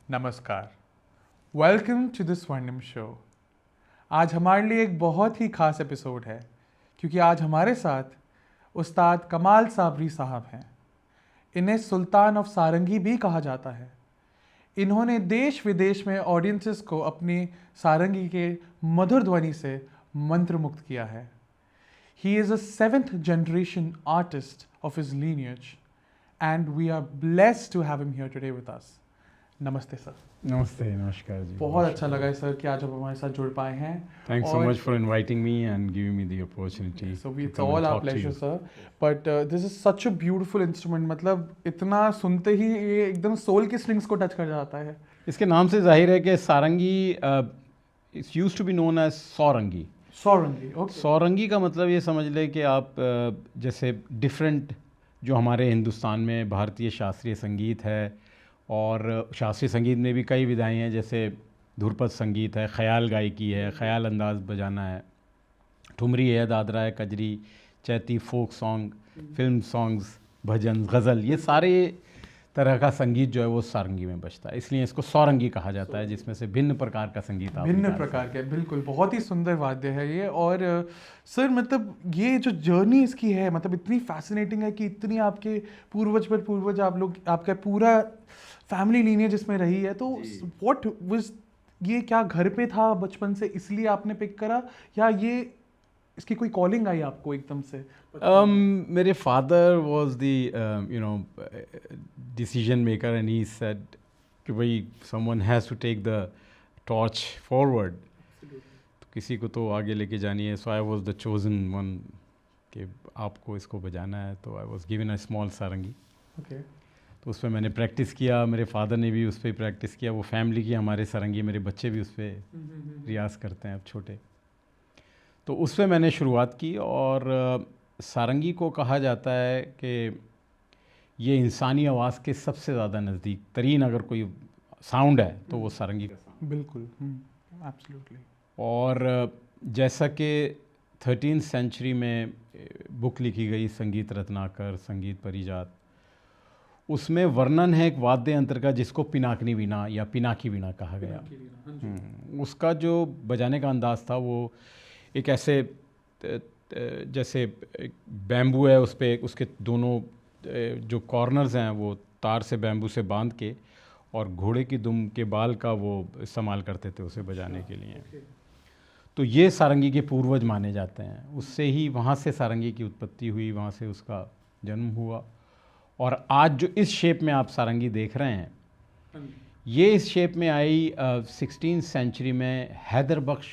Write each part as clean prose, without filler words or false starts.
नमस्कार, welcome to the स्वर्णिम show. आज हमारे लिए एक बहुत ही खास एपिसोड है क्योंकि आज हमारे साथ उस्ताद कमाल साबरी साहब हैं। इन्हें सुल्तान ऑफ सारंगी भी कहा जाता है। इन्होंने देश विदेश में ऑडियंसेस को अपनी सारंगी के मधुर ध्वनि से मंत्रमुग्ध किया है। He is a seventh generation artist of his lineage and we are blessed to have him here today with us. नमस्ते सर। नमस्ते, नमस्कार जी। बहुत अच्छा लगा है सर कि आज आप हमारे साथ जुड़ पाए हैं। Thanks so much for inviting me and giving me the opportunity. So to it's come and all our talk to pleasure, you. sir. But this is such a beautiful instrument. मतलब इतना सुनते ही ये एकदम सोल के strings को touch कर जाता है। इसके नाम से जाहिर है कि sarangi it's used to be known as Saurangi. Saurangi, okay. Saurangi का मतलब ये समझ लें कि आप जैसे डिफरेंट जो हमारे हिंदुस्तान में भारतीय शास्त्रीय संगीत है और शास्त्रीय संगीत में भी कई विधाएं हैं, जैसे धुरपद संगीत है, ख़याल गायकी है, ख़याल अंदाज बजाना है, ठुमरी है, दादरा है, कजरी, चैती, फोक सॉन्ग, फिल्म सॉन्ग्स, भजन, गज़ल, ये सारे तरह का संगीत जो है वो सारंगी में बजता है, इसलिए इसको सौरंगी कहा जाता है, जिसमें से भिन्न प्रकार का संगीत आप भिन्न प्रकार के, बिल्कुल बहुत ही सुंदर वाद्य है ये। और सर मतलब ये जो जर्नी इसकी है मतलब इतनी फैसिनेटिंग है कि इतनी आपके पूर्वज पर पूर्वज आप लोग, आपका पूरा फैमिली लीनियज इसमें रही है। तो व्हाट वाज, ये क्या घर पे था बचपन से इसलिए आपने पिक करा, या ये इसकी कोई कॉलिंग आई आपको एकदम से? मेरे father was the decision maker and he said कि भाई someone has to take the torch forward, तो किसी को तो आगे लेके जानी है। So I was the chosen one कि आपको इसको बजाना है। तो I was given a small sarangi. Okay. तो उस पर मैंने प्रैक्टिस किया, मेरे फादर ने भी उस पर प्रैक्टिस किया, वो फैमिली की हमारे सारंगी, मेरे बच्चे भी उस पर रियाज़ करते हैं अब छोटे। तो उस पर मैंने शुरुआत की और सारंगी को कहा जाता है कि ये इंसानी आवाज़ के सबसे ज़्यादा नज़दीक तरीन अगर कोई साउंड है तो वो सारंगी का साउंड। बिल्कुल, एब्सोल्युटली। और जैसा कि 13th सेंचुरी में बुक लिखी गई संगीत रत्नाकर, संगीत परिजात, उसमें वर्णन है एक वाद्य यंत्र का जिसको पिनाकिनी वीणा या पिनाकी वीणा कहा गया। उसका जो बजाने का अंदाज़ था वो एक ऐसे जैसे बैम्बू है, उस पर उसके दोनों जो कॉर्नर्स हैं वो तार से बैम्बू से बांध के और घोड़े की दुम के बाल का वो इस्तेमाल करते थे उसे बजाने के लिए। तो ये सारंगी के पूर्वज माने जाते हैं। उससे ही वहाँ से सारंगी की उत्पत्ति हुई, वहाँ से उसका जन्म हुआ। और आज जो इस शेप में आप सारंगी देख रहे हैं, ये इस शेप में आई 16th सेंचुरी में हैदर बख्श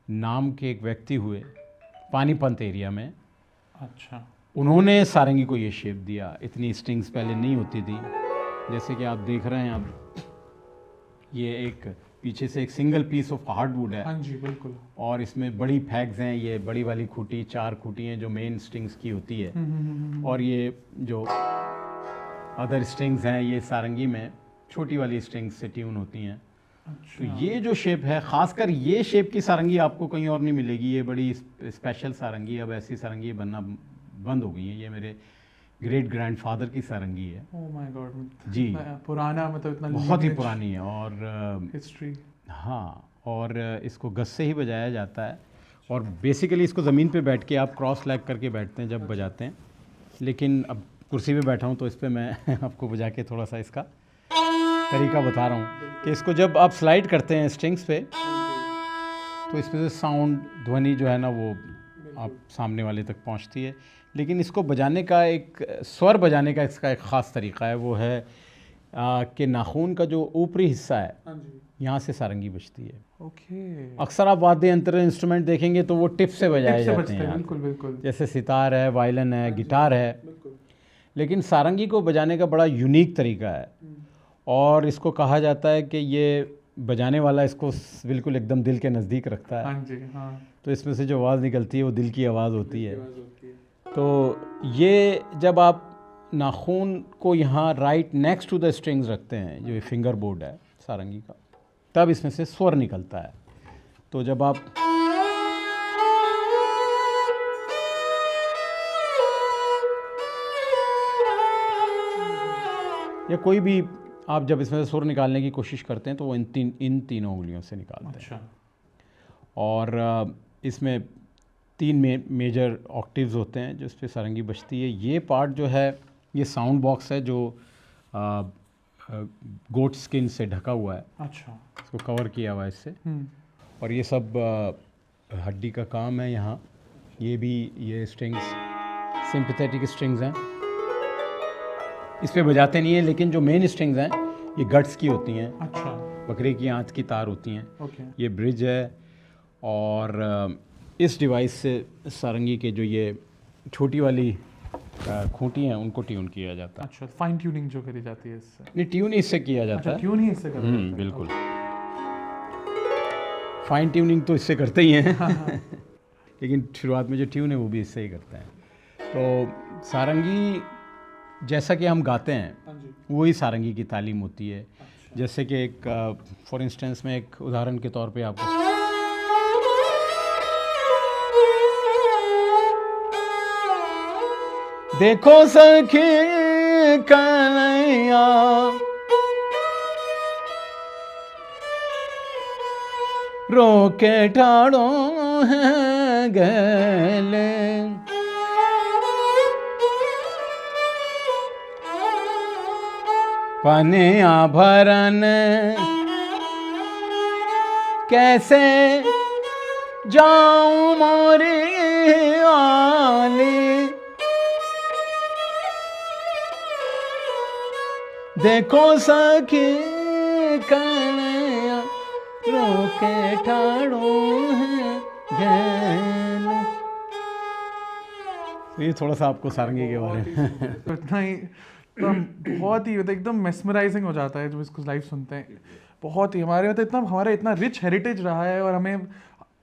नाम के एक व्यक्ति हुए पानीपत एरिया में। अच्छा। उन्होंने सारंगी को ये शेप दिया। इतनी स्ट्रिंग्स पहले नहीं होती थी, जैसे कि आप देख रहे हैं। अब ये एक पीछे से एक सिंगल पीस ऑफ हार्डवुड है। हाँ जी, बिल्कुल। और इसमें बड़ी फैग्स हैं, ये बड़ी वाली खूटी, 4 खूटी हैं जो मेन स्ट्रिंग्स की होती है। और ये जो अदर स्ट्रिंग्स हैं ये सारंगी में छोटी वाली स्ट्रिंग्स से ट्यून होती हैं। अच्छा। तो ये जो शेप है, ख़ासकर ये शेप की सारंगी आपको कहीं और नहीं मिलेगी। ये बड़ी स्पेशल सारंगी, अब ऐसी सारंगी बनना बंद हो गई है। ये मेरे ग्रेट ग्रैंडफादर की सारंगी है। ओह माय गॉड जी, पुराना, मतलब इतना बहुत ही पुरानी है। और हिस्ट्री। हाँ, और इसको गज से ही बजाया जाता है। और बेसिकली इसको ज़मीन पे बैठ के आप क्रॉस लेग करके बैठते हैं जब बजाते हैं। लेकिन अब कुर्सी पे बैठा हूँ तो इस पर मैं आपको बजा के थोड़ा सा इसका तरीका बता रहा हूँ कि इसको जब आप स्लाइड करते हैं स्ट्रिंग्स पे तो इसमें से साउंड, ध्वनि जो है ना वो आप सामने वाले तक पहुँचती है। लेकिन इसको बजाने का एक स्वर बजाने का इसका एक ख़ास तरीका है, वो है कि नाखून का जो ऊपरी हिस्सा है यहाँ से सारंगी बजती है। ओके। अक्सर आप वाद्य यंत्र इंस्ट्रूमेंट देखेंगे तो वो टिप से बजाए जाते हैं, बिल्कुल बिल्कुल। जैसे सितार है, वायलिन है, गिटार है। लेकिन सारंगी को बजाने का बड़ा यूनिक तरीका है और इसको कहा जाता है कि ये बजाने वाला इसको बिल्कुल एकदम दिल के नज़दीक रखता है। हाँ जी, हाँ। तो इसमें से जो आवाज़ निकलती है वो दिल की आवाज़ होती है। तो ये जब आप नाखून को यहाँ right next to the strings रखते हैं, जो ये फिंगर बोर्ड है सारंगी का, तब इसमें से स्वर निकलता है। तो जब आप या कोई भी आप जब इसमें से सुर निकालने की कोशिश करते हैं तो वो इन तीनों उंगलियों से निकालते हैं। अच्छा। और इसमें 3 मेजर ऑक्टिव्स होते हैं जिस पे सारंगी बजती है। ये पार्ट जो है ये साउंड बॉक्स है जो गोट स्किन से ढका हुआ है, अच्छा। इसको कवर किया हुआ है इससे। और ये सब हड्डी का काम है यहाँ। ये स्ट्रिंग्स सिंपैथेटिक स्ट्रिंग्स हैं, इस पे बजाते नहीं है, लेकिन जो मेन स्ट्रिंग्स हैं ये गट्स की होती हैं। अच्छा। बकरे की आंत की तार होती हैं। ओके। ये ब्रिज है। और इस डिवाइस से सारंगी के जो ये छोटी वाली खूंटी हैं उनको ट्यून किया जाता है। अच्छा, फाइन ट्यूनिंग जो करी जाती है इससे। नहीं, ट्यून इससे किया जाता अच्छा, है। ट्यून ही इससे करा जाता है। बिल्कुल। फाइन ट्यूनिंग तो इससे करते ही हैं लेकिन शुरुआत में जो ट्यून है वो भी इससे ही करते हैं। तो सारंगी जैसा कि हम गाते हैं हाँ जी। वही सारंगी की तालीम होती है। जैसे कि एक फॉर इंस्टेंस में एक उदाहरण के तौर पे आपको देखो सखी कन्हैया रोके ठाड़ो है गले, पने आभरण कैसे जाऊं मोरे आले, देखो सखी कन्हैया रोके ठाड़ो है गैल। तो ये थोड़ा सा आपको सारंगी के बारे में तो इतना ही बहुत ही एकदम मेस्मराइजिंग हो जाता है जब इसको लाइव सुनते हैं। बहुत ही हमारा इतना रिच हेरिटेज रहा है, और हमें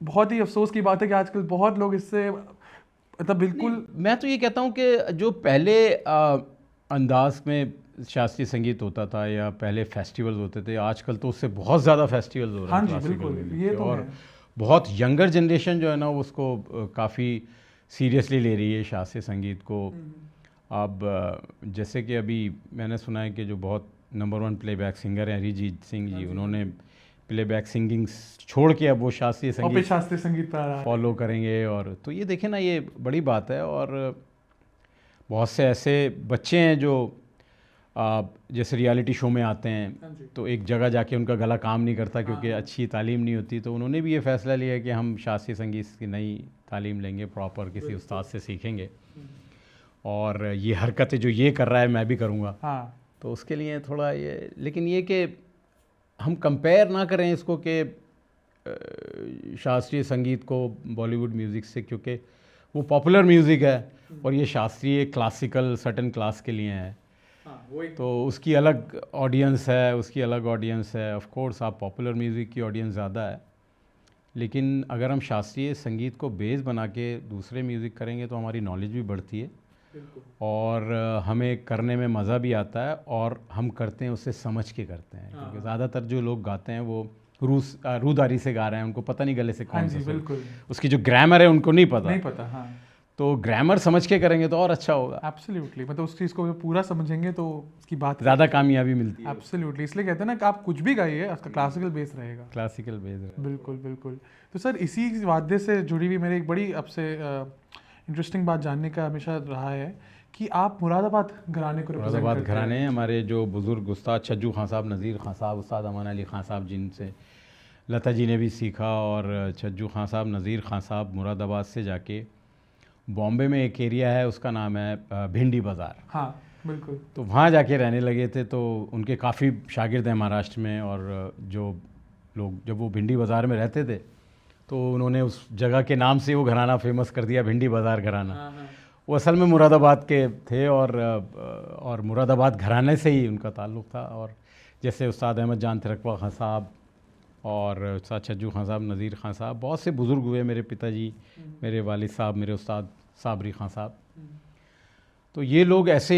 बहुत ही अफसोस की बात है कि आजकल बहुत लोग इससे मतलब बिल्कुल। मैं तो ये कहता हूँ कि जो पहले अंदाज में शास्त्रीय संगीत होता था या पहले फेस्टिवल्स होते थे, आजकल तो उससे बहुत ज़्यादा फेस्टिवल्स हो रहे हैं। हाँ जी, classical बिल्कुल, music ये के। तो और है। बहुत यंगर जनरेशन जो है ना उसको काफ़ी सीरियसली ले रही है शास्त्रीय संगीत को। अब जैसे कि अभी मैंने सुना है कि जो बहुत नंबर 1 प्लेबैक सिंगर हैं अरिजीत सिंह जी, उन्होंने प्लेबैक सिंगिंग छोड़ के अब वो शास्त्रीय संगीत पर आ रहा है। फॉलो करेंगे। और तो ये देखें ना, ये बड़ी बात है। और बहुत से ऐसे बच्चे हैं जो जैसे रियलिटी शो में आते हैं तो एक जगह जाके उनका गला काम नहीं करता क्योंकि अच्छी तालीम नहीं होती, तो उन्होंने भी ये फ़ैसला लिया कि हम शास्त्रीय संगीत की नई तालीम लेंगे, प्रॉपर किसी उस्ताद से सीखेंगे, और ये हरकतें जो ये कर रहा है मैं भी करूँगा। तो उसके लिए थोड़ा ये, लेकिन ये कि हम कंपेयर ना करें इसको कि शास्त्रीय संगीत को बॉलीवुड म्यूज़िक से, क्योंकि वो पॉपुलर म्यूज़िक है और ये शास्त्रीय क्लासिकल सर्टन क्लास के लिए है। तो उसकी अलग ऑडियंस है, ऑफ कोर्स आप पॉपुलर म्यूज़िक की ऑडियंस ज़्यादा है, लेकिन अगर हम शास्त्रीय संगीत को बेस बना के दूसरे म्यूज़िक करेंगे तो हमारी नॉलेज भी बढ़ती है और हमें करने में मज़ा भी आता है, और हम करते हैं उससे समझ के करते हैं। क्योंकि ज़्यादातर जो लोग गाते हैं वो रूदारी से गा रहे हैं, उनको पता नहीं गले से कौन सा उसकी जो ग्रामर है उनको नहीं पता। तो ग्रामर समझ के करेंगे तो और अच्छा होगा। एब्सोल्युटली, मतलब उस चीज़ को पूरा समझेंगे तो उसकी बात ज़्यादा कामयाबी मिलती है। एब्सोल्युटली, इसलिए कहते हैं ना कि आप कुछ भी गाइए उसका क्लासिकल बेस रहेगा। बिल्कुल बिल्कुल। तो सर इसी वाद्य से जुड़ी हुई मेरी एक बड़ी आपसे इंटरेस्टिंग बात जानने का हमेशा रहा है कि आप मुरादाबाद घराने को रिप्रेजेंट करते हैं। मुरादाबाद घराने हमारे जो बुज़ुर्ग उस्ताद छज्जू खान साहब, नज़ीर खान साहब, उस्ताद अमान अली खान साहब, जिनसे लता जी ने भी सीखा, और छज्जू खान साहब, नज़ीर खान साहब मुरादाबाद से जाके बॉम्बे में एक एरिया है उसका नाम है भिंडी बाज़ार। हाँ बिल्कुल। तो वहाँ जाके रहने लगे थे, तो उनके काफ़ी शागिर्द हैं महाराष्ट्र में, और जो लोग जब वो भिंडी बाज़ार में रहते थे तो उन्होंने उस जगह के नाम से वो घराना फेमस कर दिया, भिंडी बाज़ार घराना। वो असल में मुरादाबाद के थे, और मुरादाबाद घराने से ही उनका ताल्लुक़ था। और जैसे उस्ताद अहमद जान तिरकवा खान साहब और उस्ताद छज्जू खान साहब, नज़ीर खान साहब, बहुत से बुज़ुर्ग हुए, मेरे पिताजी, मेरे वालिद साहब, मेरे उस्ताद साबरी खान साहब। तो ये लोग ऐसे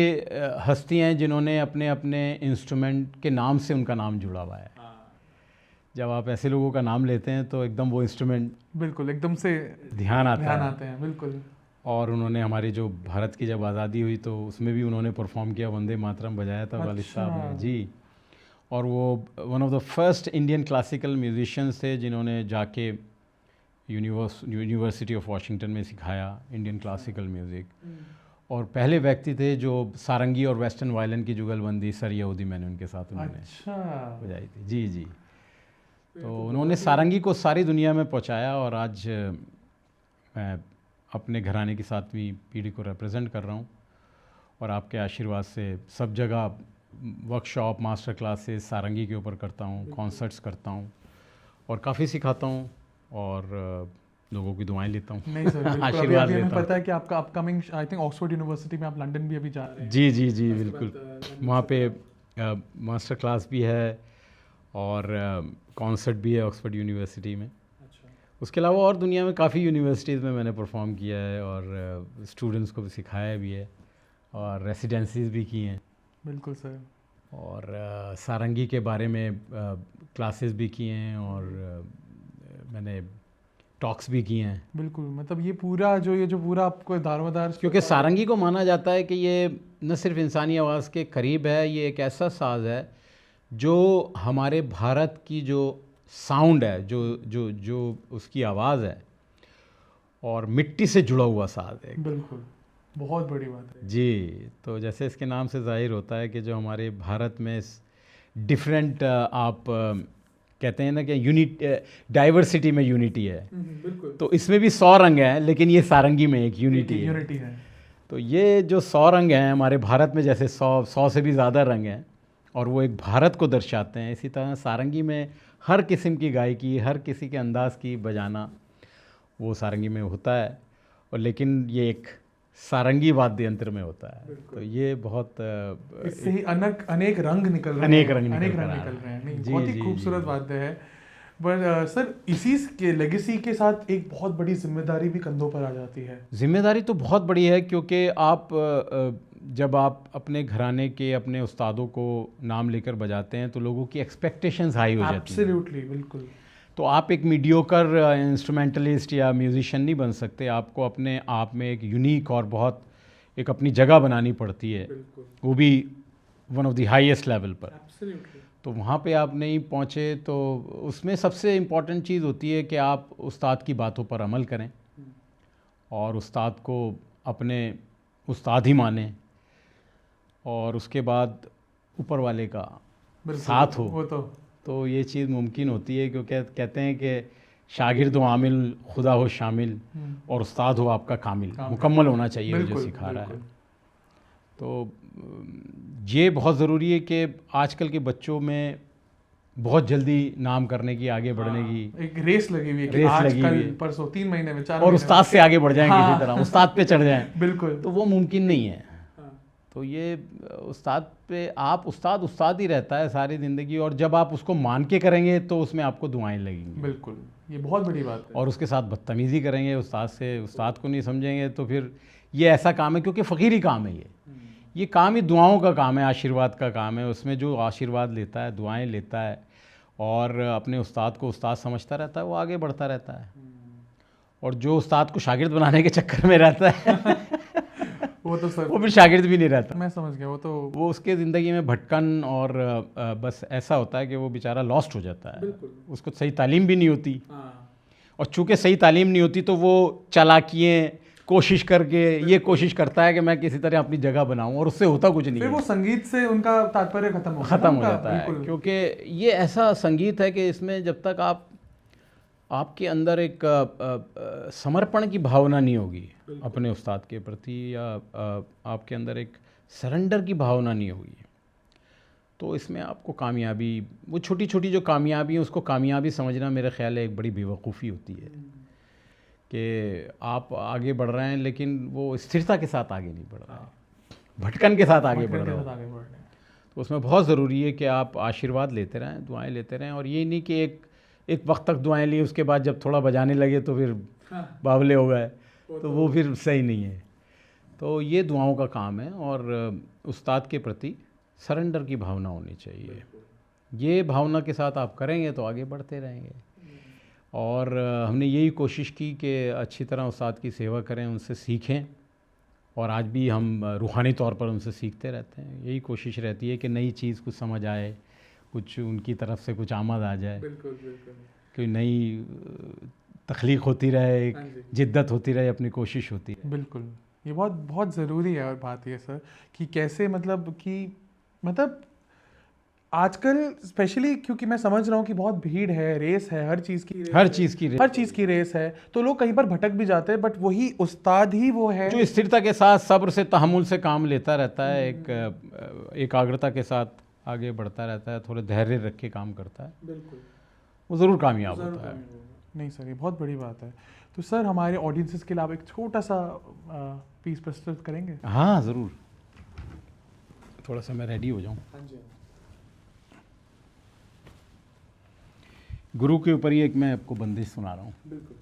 हस्ती हैं जिन्होंने अपने अपने इंस्ट्रूमेंट के नाम से उनका नाम जुड़ा हुआ है। जब आप ऐसे लोगों का नाम लेते हैं तो एकदम वो इंस्ट्रूमेंट बिल्कुल एकदम से ध्यान आते हैं। बिल्कुल। और उन्होंने हमारी जो भारत की जब आज़ादी हुई तो उसमें भी उन्होंने परफॉर्म किया, वंदे मातरम बजाया था वालिद साहब ने जी। और वो one of the first Indian classical musicians थे जिन्होंने जाके यूनिवर्सिटी ऑफ वाशिंगटन में सिखाया इंडियन क्लासिकल म्यूज़िक। और पहले व्यक्ति थे जो सारंगी और वेस्टर्न वायलिन की जुगलबंदी सर यहूदी मैंने उनके साथ उन्होंने बजाई थी। जी जी। तो उन्होंने सारंगी को सारी दुनिया में पहुंचाया और आज मैं अपने घराने की 7वीं पीढ़ी को रिप्रेजेंट कर रहा हूं और आपके आशीर्वाद से सब जगह वर्कशॉप, मास्टर क्लासेस सारंगी के ऊपर करता हूं, कॉन्सर्ट्स करता हूं और काफ़ी सिखाता हूं और लोगों की दुआएं लेता हूं। नहीं सर, बिल्कुल। आशीर्वाद अभी लेता हमें हूं। पता है कि आपका upcoming I think Oxford university में आप लंदन भी अभी जा रहे हैं। जी जी जी बिल्कुल। वहाँ पे मास्टर क्लास भी है और कॉन्सर्ट भी है ऑक्सफोर्ड यूनिवर्सिटी में। उसके अलावा और दुनिया में काफ़ी यूनिवर्सिटीज़ में मैंने परफॉर्म किया है और स्टूडेंट्स को भी सिखाया भी है और रेसिडेंसीज भी की हैं। बिल्कुल सर। और सारंगी के बारे में क्लासेस भी किए हैं और मैंने टॉक्स भी किए हैं। बिल्कुल, मतलब ये पूरा आपको दारोमदार, क्योंकि सारंगी को माना जाता है कि ये न सिर्फ इंसानी आवाज़ के करीब है, ये एक ऐसा साज है जो हमारे भारत की जो साउंड है, जो जो जो उसकी आवाज़ है और मिट्टी से जुड़ा हुआ साज है। बिल्कुल, बहुत बड़ी बात है जी। तो जैसे इसके नाम से जाहिर होता है कि जो हमारे भारत में डिफरेंट आप कहते हैं ना कि डाइवर्सिटी में यूनिटी है। बिल्कुल। तो इसमें भी 100 रंग हैं, लेकिन ये सारंगी में एक यूनिटी है। तो ये जो 100 रंग हैं हमारे भारत में, जैसे 100 से भी ज़्यादा रंग हैं और वो एक भारत को दर्शाते हैं, इसी तरह सारंगी में हर किस्म की गायकी, हर किसी के अंदाज की बजाना वो सारंगी में होता है। और लेकिन ये एक सारंगी वाद्य यंत्र में होता है। तो ये बहुत इससे ही अनेक रंग निकल रहे हैं। अनेक रंग निकल रहे हैं। नहीं, जी, बहुत ही जी, खूबसूरत जी। वाद्य है। बट सर, इसी के लेगेसी के साथ एक बहुत बड़ी जिम्मेदारी भी कंधों पर आ जाती है। जिम्मेदारी तो बहुत बड़ी है क्योंकि आप जब आप अपने घराने के अपने उस्तादों को नाम लेकर बजाते हैं तो लोगों की एक्सपेक्टेशंस हाई हो जाती हैं। एब्सोल्युटली, बिल्कुल। तो आप एक मीडियोकर इंस्ट्रूमेंटलिस्ट या म्यूजिशियन नहीं बन सकते। आपको अपने आप में एक यूनिक और बहुत एक अपनी जगह बनानी पड़ती है, वो भी one of the highest level पर। तो वहाँ पे आप नहीं पहुँचे तो उसमें सबसे इम्पॉर्टेंट चीज़ होती है कि आप उस्ताद की बातों पर अमल करें और उस्ताद को अपने उस्ताद ही माने और उसके बाद ऊपर वाले का साथ हो तो ये चीज़ मुमकिन होती है। क्योंकि कहते हैं कि शागिर्द हो आमिल, खुदा हो शामिल और उस्ताद हो आपका कामिल, मुकम्मल होना चाहिए वो जो सिखा रहा है। तो ये बहुत ज़रूरी है कि आजकल के बच्चों में बहुत जल्दी नाम करने की, आगे बढ़ने की एक रेस लगी हुई है कि आज कल परसों 3 महीने में 4 और उस्ताद से आगे बढ़ जाएं किसी तरह, उस्ताद पे चढ़ जाएं। बिल्कुल। तो वो मुमकिन नहीं है। तो ये उस्ताद पे आप उस्ताद ही रहता है सारी ज़िंदगी और जब आप उसको मान के करेंगे तो उसमें आपको दुआएं लगेंगी। बिल्कुल, ये बहुत बड़ी बात है। और उसके साथ बदतमीज़ी करेंगे उस्ताद से, उस्ताद को नहीं समझेंगे तो फिर ये ऐसा काम है, क्योंकि फ़कीरी काम है ये काम ही दुआओं का काम है, आशीर्वाद का काम है। उसमें जो आशीर्वाद लेता है, दुआएं लेता है और अपने उस्ताद को उस्ताद समझता रहता है, वो आगे बढ़ता रहता है। और जो उस्ताद को शागिर्द बनाने के चक्कर में रहता है वो तो सर, वो फिर शागिर्द भी नहीं रहता। मैं समझ गया। वो उसके ज़िंदगी में भटकन और बस ऐसा होता है कि वो बेचारा लॉस्ट हो जाता है। उसको सही तालीम भी नहीं होती और चूँकि सही तालीम नहीं होती तो वो चालाकियाँ कोशिश करके ये कोशिश करता है कि मैं किसी तरह अपनी जगह बनाऊं और उससे होता कुछ नहीं फिर है। वो संगीत से उनका तात्पर्य खत्म हो जाता है। क्योंकि ये ऐसा संगीत है कि इसमें जब तक आपके अंदर एक समर्पण की भावना नहीं होगी अपने उस्ताद के प्रति, या आपके अंदर एक सरेंडर की भावना नहीं होगी, तो इसमें आपको कामयाबी, वो छोटी छोटी जो कामयाबी है उसको कामयाबी समझना मेरे ख्याल है एक बड़ी बेवकूफ़ी होती है कि आप आगे बढ़ रहे हैं लेकिन वो स्थिरता के साथ आगे नहीं बढ़ रहा है, भटकन के साथ आगे बढ़ रहे हैं। तो उसमें बहुत ज़रूरी है कि आप आशीर्वाद लेते रहें, दुआएं लेते रहें। और ये नहीं कि एक वक्त तक दुआएं ली, उसके बाद जब थोड़ा बजाने लगे तो फिर बावले हो गए, तो वो फिर सही नहीं है। तो ये दुआओं का काम है और उस्ताद के प्रति सरेंडर की भावना होनी चाहिए। ये भावना के साथ आप करेंगे तो आगे बढ़ते रहेंगे। और हमने यही कोशिश की कि अच्छी तरह उस्ताद की सेवा करें, उनसे सीखें और आज भी हम रूहानी तौर पर उनसे सीखते रहते हैं। यही कोशिश रहती है कि नई चीज़ कुछ समझ आए, कुछ उनकी तरफ से कुछ आमद आ जाए, बिल्कुल बिल्कुल। कोई नई तख्लीक होती रहे, एक हाँ जी। जिद्दत होती रहे, अपनी कोशिश होती रहे। बिल्कुल, ये बहुत बहुत ज़रूरी है। और बात ये सर कि कैसे मतलब कि मतलब आजकल स्पेशली क्योंकि मैं समझ रहा हूँ कि बहुत भीड़ है, रेस है, हर चीज़ की रेस हर है, चीज़ की हर चीज़ की रेस है, तो लोग कहीं पर भटक भी जाते हैं, बट वही उस्ताद ही वो है जो स्थिरता के साथ, सब्र से, तहम्मुल से काम लेता रहता है, एक एकाग्रता के साथ आगे बढ़ता रहता है, थोड़े धैर्य रख के काम करता है, बिल्कुल वो ज़रूर कामयाब होता है। नहीं सर, ये बहुत बड़ी बात है। तो सर हमारे ऑडियंसेस के लिए आप एक छोटा सा पीस प्रस्तुत करेंगे? हाँ ज़रूर, थोड़ा सा मैं रेडी हो जाऊँ। हाँ जी। गुरु के ऊपर ही एक मैं आपको बंदिश सुना रहा हूँ। बिल्कुल।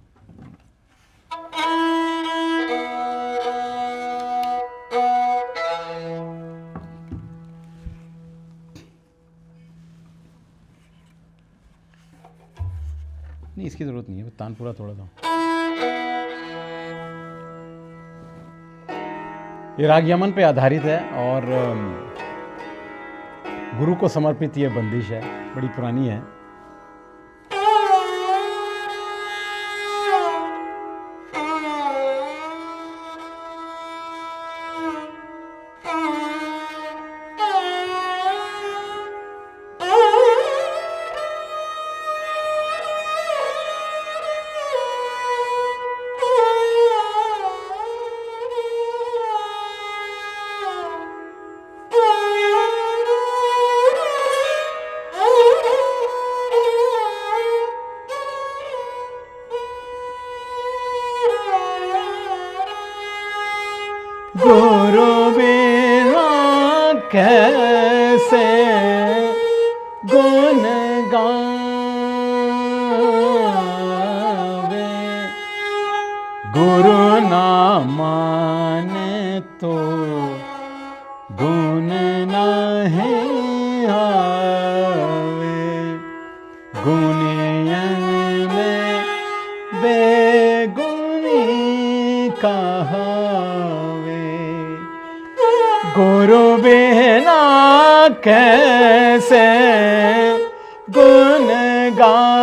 नहीं, इसकी ज़रूरत नहीं है, तानपुरा थोड़ा सा। ये राग यमन पे आधारित है और गुरु को समर्पित ये बंदिश है, बड़ी पुरानी है। गुरु बिना कैसे गुण गावे, गुरु ना माने तो गुण नहीं आवे, गुणियन में बेगुनी कहावे, गुरु बिना कैसे गुण गावे।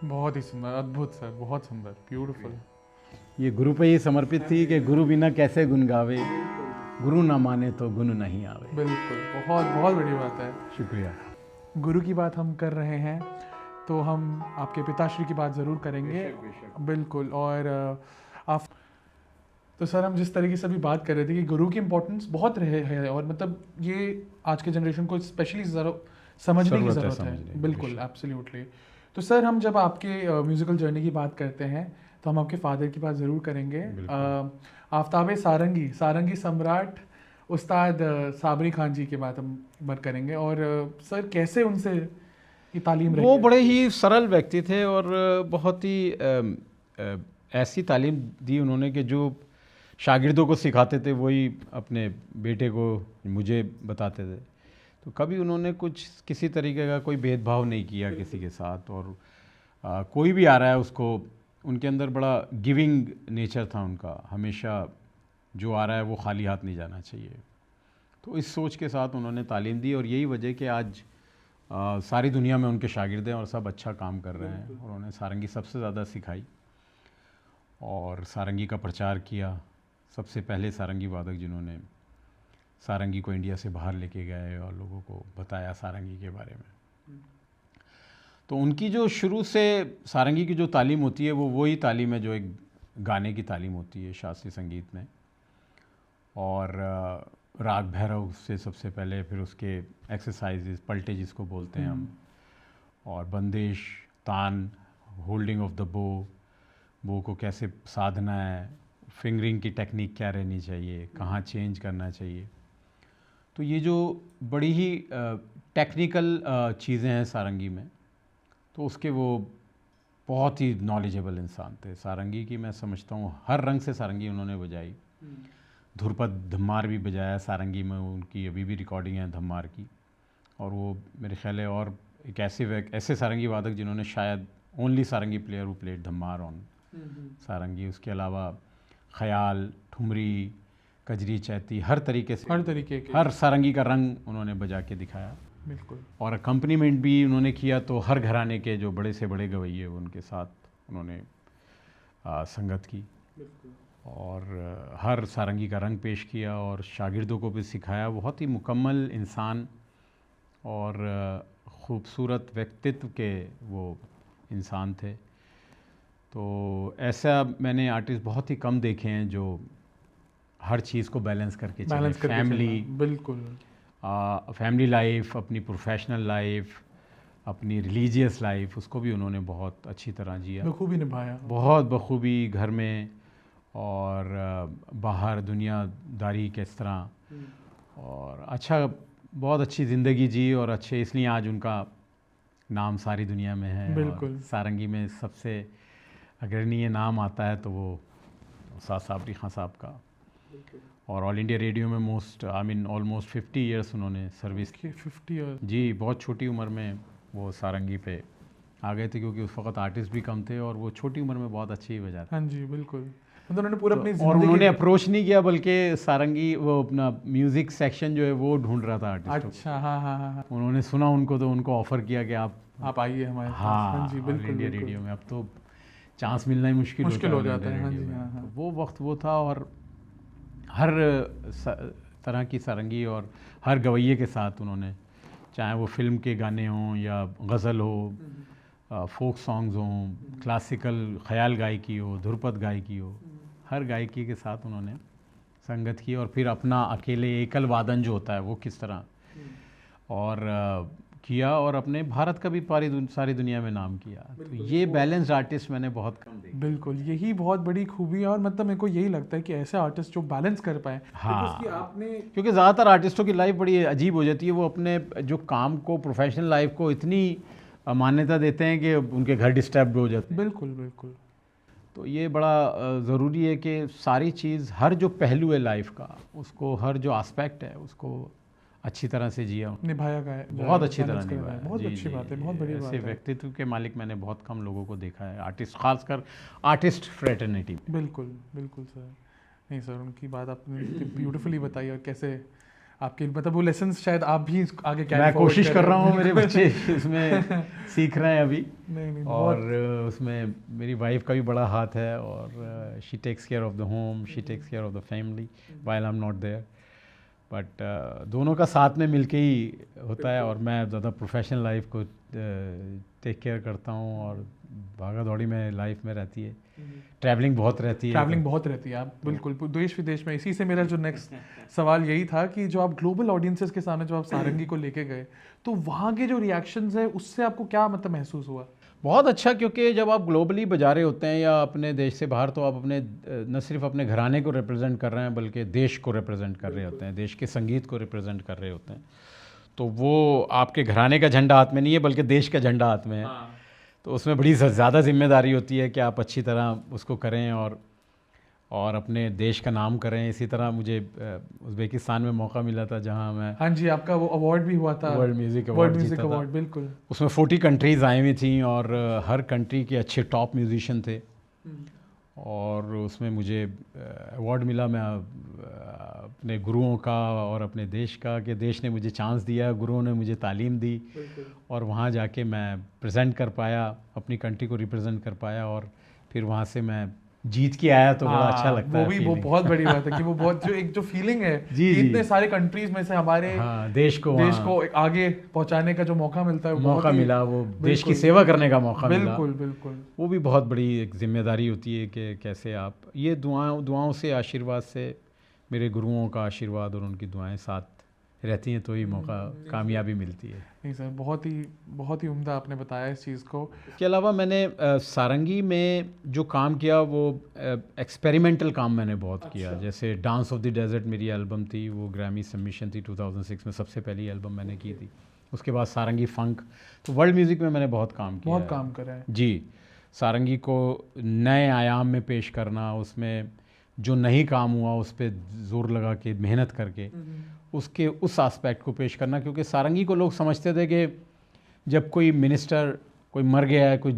बहुत ही सुंदर, अद्भुत सर, बहुत सुंदर, ब्यूटीफुल। ये गुरु पे ही समर्पित थी कि गुरु बिना कैसे गुण गावे, गुरु ना माने तो गुण नहीं आवे। बिल्कुल, बहुत बहुत बड़ी बात है। शुक्रिया। गुरु की बात हम कर रहे हैं तो हम आपके पिताश्री की बात ज़रूर करेंगे। बिल्कुल। और आप तो सर हम जिस तरीके से अभी बात कर रहे थे कि गुरु की इम्पोर्टेंस बहुत रहे है, और मतलब ये आज के जनरेशन को स्पेशली समझने की ज़रूरत है। बिल्कुल, एब्सोल्युटली। तो सर हम जब आपके म्यूज़िकल जर्नी की बात करते हैं तो हम आपके फादर की बात ज़रूर करेंगे। आफ्ताब सारंगी, सारंगी सम्राट उस्ताद साबरी खान जी की बात हम बात करेंगे। और सर कैसे उनसे ये तालीम रही? वो बड़े ही सरल व्यक्ति थे और बहुत ही ऐसी तालीम दी उन्होंने कि जो शागिर्दों को सिखाते थे वही अपने बेटे को, मुझे बताते थे। तो कभी उन्होंने कुछ किसी तरीके का कोई भेदभाव नहीं किया किसी के साथ, और कोई भी आ रहा है उसको, उनके अंदर बड़ा गिविंग नेचर था उनका, हमेशा जो आ रहा है वो खाली हाथ नहीं जाना चाहिए। तो इस सोच के साथ उन्होंने तालीम दी और यही वजह कि आज सारी दुनिया में उनके शागिर्द हैं और सब अच्छा काम कर रहे हैं। उन्होंने सारंगी सबसे ज़्यादा सिखाई और सारंगी का प्रचार किया। सबसे पहले सारंगी वादक जिन्होंने सारंगी को इंडिया से बाहर लेके गए और लोगों को बताया सारंगी के बारे में। तो उनकी जो शुरू से सारंगी की जो तालीम होती है वो वही तालीम है जो एक गाने की तालीम होती है शास्त्रीय संगीत में। और राग भैरव से सबसे पहले, फिर उसके एक्सरसाइजेस, पलटे जिसको बोलते हैं हम, और बंदिश, तान, होल्डिंग ऑफ द बो को कैसे साधना है, फिंगरिंग की टेक्निक क्या रहनी चाहिए, कहाँ चेंज करना चाहिए। तो ये जो बड़ी ही टेक्निकल चीज़ें हैं सारंगी में, तो उसके वो बहुत ही नॉलेजेबल इंसान थे। सारंगी की मैं समझता हूँ हर रंग से सारंगी उन्होंने बजाई। ध्रुपद धम्मार भी बजाया सारंगी में, उनकी अभी भी रिकॉर्डिंग है धम्मार की। और वो मेरे ख्याल है और एक ऐसे सारंगी वादक जिन्होंने शायद only sarangi player who played dhamar on sarangi. उसके अलावा ख्याल, ठुमरी, कजरी, चैती, हर तरीके से हर सारंगी का रंग उन्होंने बजा के दिखाया। बिल्कुल। और अकम्पनीमेंट भी उन्होंने किया, तो हर घराने के जो बड़े से बड़े गवैये उनके साथ उन्होंने संगत की और हर सारंगी का रंग पेश किया और शागिर्दों को भी सिखाया। बहुत ही मुकम्मल इंसान और ख़ूबसूरत व्यक्तित्व के वो इंसान थे। तो ऐसा मैंने आर्टिस्ट बहुत ही कम देखे हैं जो हर चीज़ को बैलेंस करके चले। फैमिली, बिल्कुल, फैमिली लाइफ, अपनी प्रोफेशनल लाइफ, अपनी रिलीजियस लाइफ, उसको भी उन्होंने बहुत अच्छी तरह जिया, बखूबी निभाया, बहुत बखूबी घर में और बाहर दुनियादारी किस तरह, और अच्छा बहुत अच्छी ज़िंदगी जी और अच्छे, इसलिए आज उनका नाम सारी दुनिया में है। बिल्कुल। और सारंगी में सबसे अग्रणीय नाम आता है तो वो उस्ताद साबरी खां साहब का। और ऑल इंडिया रेडियो में ऑलमोस्ट 50 इयर्स उन्होंने सर्विस की। 50 ईयर्स जी, बहुत छोटी उम्र में वो सारंगी पे आ गए थे, क्योंकि उस वक्त आर्टिस्ट भी कम थे और वो छोटी उम्र में बहुत अच्छे ही बजाते। हाँ जी, बिल्कुल। मतलब उन्होंने पूरा अपनी और उन्होंने अप्रोच नहीं किया, बल्कि सारंगी वो अपना म्यूज़िक सेक्शन जो है वो ढूंढ रहा था आर्टिस्ट। अच्छा, हाँ। उन्होंने सुना उनको तो उनको ऑफ़र किया कि आप आइए हमारे पास। हाँ जी, ऑल इंडिया रेडियो में। अब तो चांस मिलना ही मुश्किल हो जाता है। हाँ जी, हाँ। तो वो वक्त वो था और हर तरह की सारंगी और हर गवैये के साथ उन्होंने, चाहे वो फिल्म के गाने हों या गज़ल हो, फोक सॉन्ग्स हों, क्लासिकल ख्याल गायकी हो, ध्रुपद गायकी हो, हर गायकी के साथ उन्होंने संगत की। और फिर अपना अकेले एकल वादन जो होता है वो किस तरह और किया, और अपने भारत का भी सारी दुनिया में नाम किया। तो ये बैलेंस्ड आर्टिस्ट मैंने बहुत कम देखे। बिल्कुल, यही बहुत बड़ी खूबी है। और मतलब मेरे को यही लगता है कि ऐसे आर्टिस्ट जो बैलेंस कर पाए। हाँ, आपने, क्योंकि ज़्यादातर आर्टिस्टों की लाइफ बड़ी अजीब हो जाती है। वो अपने जो काम को, प्रोफेशनल लाइफ को इतनी मान्यता देते हैं कि उनके घर डिस्टर्ब हो जाते हैं। बिल्कुल। तो ये बड़ा ज़रूरी है कि सारी चीज़, हर जो पहलू है लाइफ का, उसको, हर जो एस्पेक्ट है उसको अच्छी तरह से जिया, निभाया गया, बहुत अच्छी तरह निभाया। बहुत अच्छी बात है, बहुत बड़ी बात है। ऐसे व्यक्तित्व के मालिक मैंने बहुत कम लोगों को देखा है, आर्टिस्ट, खासकर आर्टिस्ट फ्रेटर्निटी। बिल्कुल सर। नहीं सर, उनकी बात आपने ब्यूटीफुली बताई। और कैसे आपके मतलब वो लेसन्स शायद आप भी आगे क्या, मैं कोशिश कर रहा हूँ, मेरे बच्चे इसमें सीख रहे हैं अभी। नहीं, और उसमें मेरी वाइफ का भी बड़ा हाथ है, और she takes care of the home, she takes care of the family while I am not there. But दोनों का साथ में मिलके ही होता है। और मैं ज़्यादा प्रोफेशनल लाइफ को टेक केयर करता हूँ, और भागा दौड़ी में लाइफ में रहती है, ट्रैवलिंग बहुत रहती है। आप बिल्कुल देश विदेश में। इसी से मेरा जो नेक्स्ट सवाल यही था कि जो आप ग्लोबल ऑडियंसेस के सामने जो आप सारंगी को लेके गए, तो वहाँ के जो रिएक्शंस है उससे आपको क्या मतलब महसूस हुआ? बहुत अच्छा, क्योंकि जब आप ग्लोबली बजा रहे होते हैं या अपने देश से बाहर, तो आप अपने न सिर्फ अपने घराने को रिप्रेजेंट कर रहे हैं, बल्कि देश को रिप्रेजेंट कर रहे होते हैं, देश के संगीत को रिप्रेजेंट कर रहे होते हैं। तो वो आपके घराने का झंडा हाथ में नहीं है, बल्कि देश का झंडा हाथ में है। तो उसमें बड़ी ज़्यादा जिम्मेदारी होती है कि आप अच्छी तरह उसको करें और अपने देश का नाम करें। इसी तरह मुझे उज़्बेकिस्तान में मौका मिला था, जहां मैं, हाँ जी, आपका वो अवार्ड भी हुआ था, वर्ल्ड म्यूज़िक अवार्ड। बिल्कुल। उसमें 40 कंट्रीज़ आई हुई थी और हर कंट्री के अच्छे टॉप म्यूजिशियन थे, और उसमें मुझे अवार्ड मिला। मैं अपने गुरुओं का और अपने देश का, कि देश ने मुझे चांस दिया, गुरुओं ने मुझे तालीम दी, और वहाँ जाके मैं प्रेजेंट कर पाया, अपनी कंट्री को रिप्रेजेंट कर पाया, और फिर वहाँ से मैं जीत के आया। तो बड़ा अच्छा लगता है। वो बहुत बड़ी बात है कि वो बहुत जो फीलिंग है जी, इतने सारे कंट्रीज में से हमारे देश को आगे पहुंचाने का जो मौका मिलता है, मिला, वो देश की सेवा करने का मौका मिला। बिल्कुल। वो भी बहुत बड़ी एक जिम्मेदारी होती है कि कैसे आप ये दुआओं से, आशीर्वाद से, मेरे गुरुओं का आशीर्वाद और उनकी दुआएं साथ रहती हैं, तो ही मौका, कामयाबी मिलती है। नहीं सर, बहुत ही उम्दा आपने बताया इस चीज़ को। इसके अलावा मैंने सारंगी में जो काम किया, वो एक्सपेरिमेंटल काम मैंने बहुत किया। जैसे डांस ऑफ द डेजर्ट मेरी एल्बम थी, वो ग्रैमी सबमिशन थी 2006 में, सबसे पहली एल्बम मैंने की थी। उसके बाद सारंगी फंक। तो वर्ल्ड म्यूज़िक में मैंने बहुत काम किया, बहुत काम करा है जी। सारंगी को नए आयाम में पेश करना, उसमें जो नहीं काम हुआ उस पर जोर लगा के मेहनत करके उसके उस एस्पेक्ट को पेश करना। क्योंकि सारंगी को लोग समझते थे कि जब कोई मिनिस्टर कोई मर गया है कोई,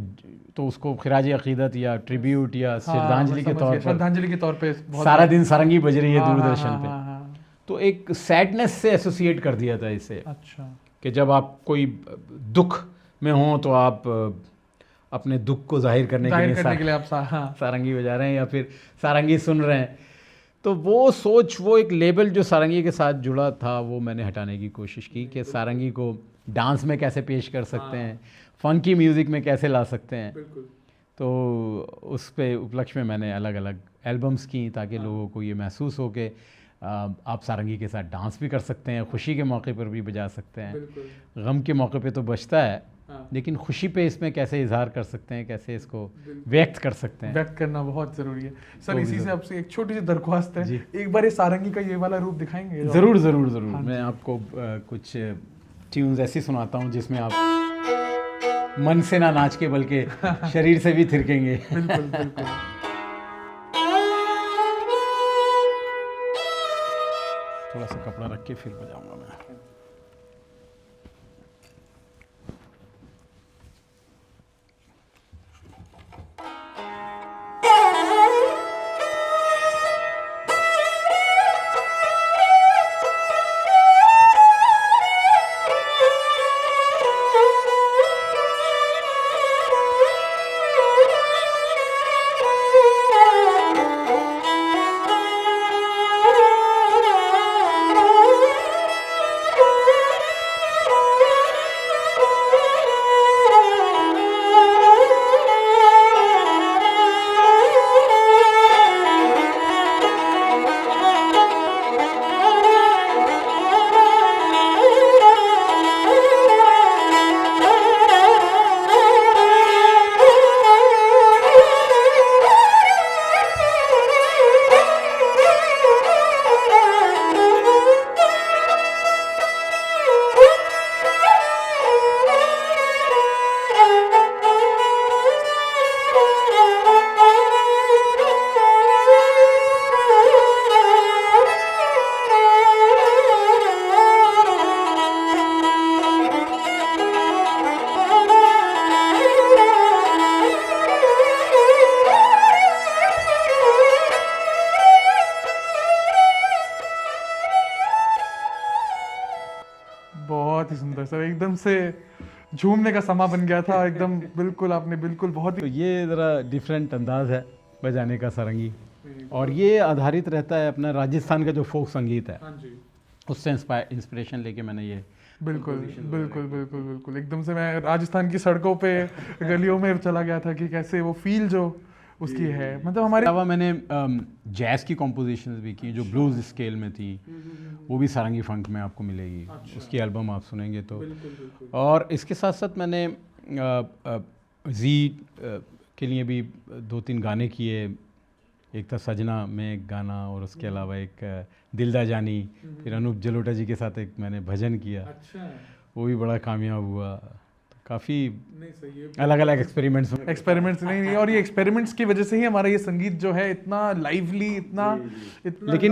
तो उसको खिराज अकीदत या ट्रिब्यूट या श्रद्धांजलि के तौर पर, श्रद्धांजलि के तौर पे सारा दिन सारंगी बज रही है हाँ, दूरदर्शन हाँ, पे। हाँ, हाँ। तो एक सैडनेस से एसोसिएट कर दिया था इसे, अच्छा, कि जब आप कोई दुख में हो तो आप अपने दुख को जाहिर करने के लिए आप सारंगी बजा रहे हैं या फिर सारंगी सुन रहे हैं। तो वो सोच, वो एक लेबल जो सारंगी के साथ जुड़ा था, वो मैंने हटाने की कोशिश की कि सारंगी को डांस में कैसे पेश कर सकते हैं, फंकी म्यूज़िक में कैसे ला सकते हैं। तो उस पे उपलक्ष्य में मैंने अलग अलग एल्बम्स की ताकि लोगों को ये महसूस हो कि आप सारंगी के साथ डांस भी कर सकते हैं, खुशी के मौके पर भी बजा सकते हैं, गम के मौके पे तो बजता है, लेकिन खुशी पे इसमें कैसे इजहार कर सकते हैं, कैसे इसको व्यक्त कर सकते हैं। व्यक्त करना बहुत ज़रूरी है सर। इसी से आपसे एक छोटी सी दरख्वास्त है, एक बार ये सारंगी का ये वाला रूप दिखाएंगे? ज़रूर ज़रूर ज़रूर। मैं आपको कुछ ट्यून्स ऐसी सुनाता हूँ जिसमें आप मन से ना नाच के बल्कि शरीर से भी थिरकेंगे। बिल्कुल बिल्कुल। थोड़ा सा कपड़ा रख के फिर बजाऊंगा मैं। बहुत ही सुंदर सर, एकदम से झूमने का समा बन गया था एकदम। बिल्कुल आपने बिल्कुल बहुत तो ही ये ज़रा डिफरेंट अंदाज है बजाने का सारंगी, और ये आधारित रहता है अपना राजस्थान का जो फोक संगीत है, हाँ जी, उससे इंस्पिरेशन लेके मैंने ये बिल्कुल बिल्कुल बिल्कुल बिल्कुल एकदम से मैं राजस्थान की सड़कों पे गलियों में चला गया था कि कैसे वो फील जो उसकी है। मतलब हमारे अलावा मैंने जैज़ की कॉम्पोजिशंस भी की जो ब्लूज स्केल में थी, वो भी सारंगी फंक में आपको मिलेगी। उसकी एल्बम आप सुनेंगे तो। और इसके साथ साथ मैंने जी के लिए भी 2-3 गाने किए। एक था सजना में एक गाना, और उसके अलावा एक दिलदा जानी, फिर अनूप जलोटा जी के साथ एक मैंने भजन किया, वो भी बड़ा कामयाब हुआ। काफ़ी अलग अलग एक्सपेरिमेंट्स नहीं, और ये एक्सपेरिमेंट्स की वजह से ही हमारा ये संगीत जो है इतना लाइवली, इतना